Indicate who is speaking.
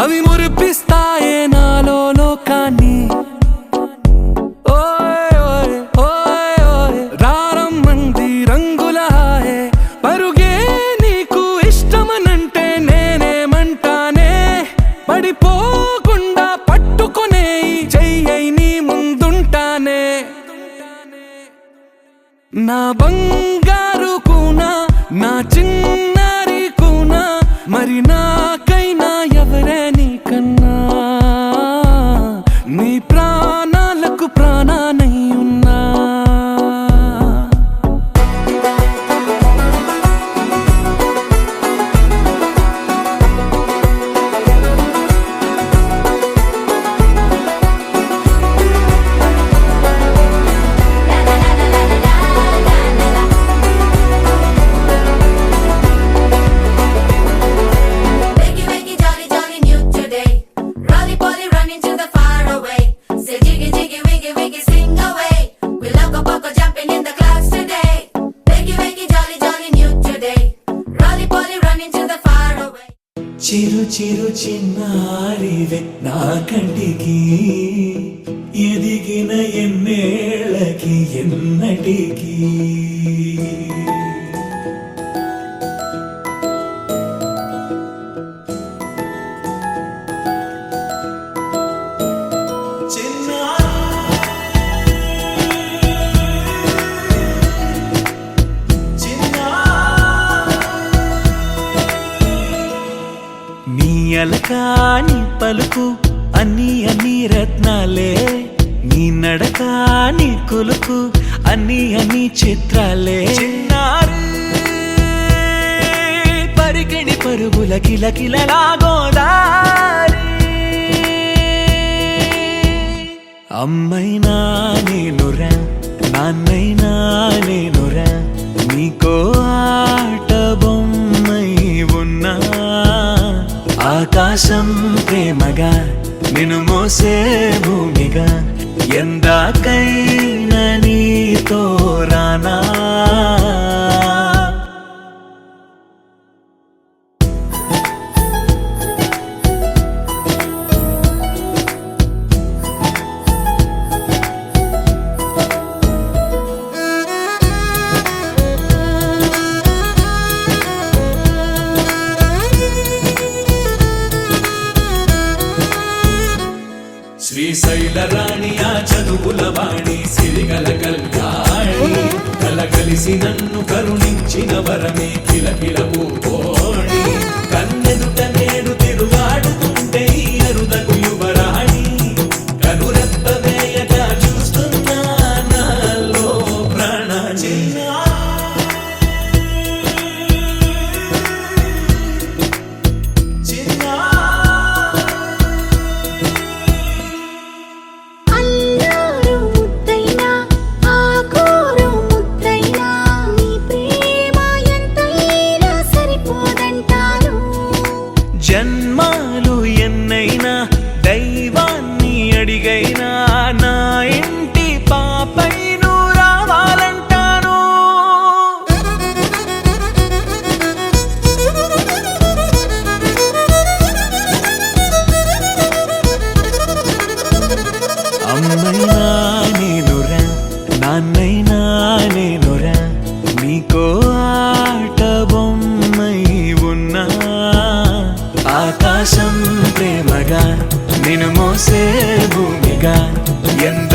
Speaker 1: అవి మురిపిస్తాయే నాలో లోకాన్ని. ఓయ్ ఓయ్ ఓయ్ ఓయ్ రారమ్మంది రంగుల హాయే, పరుగే నీకు ఇష్టమనంటే నేనేమంటానే, పడిపోకుండా పట్టుకునే చెయ్యై నీ ముందుంటానే. నా బంగారు కూనా, నా చిన్నారి కూనా, మరి నాకైనా ఎవరే నీకన్నా, నీ ప్రాణాలకు ప్రాణానై ఉన్నా.
Speaker 2: చిరు చిరు చిన్నారివే నా కంటికి, ఎదిగిన ఎన్నేళ్ళకి ఎన్నటికి. అలకాని పలుకు అన్ని అన్ని రత్నాలే, నీ నడక నీ కులుకు అన్ని అన్ని చిత్రాలే. చిన్నారి పరికిణి పరుగుల కిలకిలలా గోదారి, అమ్మైనా నేనురా నాన్నైనా నేనురా, నీకో ఆట బొమ్మై ఉన్నా. ఆకాశం ప్రేమగా నిన్ను మోసే భూమిగా, ఎందాకైనా నీతో రానా. శ్రీశైల రాణి ఆ చదువుల వాణి, సిరిగల కళ్యాణి, కలగలిసి నన్ను కరుణించిన వరమే కిలకిల పూకోణి. కన్నెదుట నేడు తిరుగాడుతుంటే ఈ అరుదకు యువరాణి, కనురెప్ప వేయగా చూస్తున్నా నాలో ప్రాణ. జన్మాలు ఎన్నైనా దైవాన్ని అడిగైనా, నా ఇంటి పాపై నువ్వు రావాలంటాను. అమ్మైనా నేనురా నాన్నైనా నేనురా, నీకో ఆట బొమ్మై ఉన్నా. ఆకాశం ప్రేమగా నిన్ను మోసే భూమిగా, ఎంత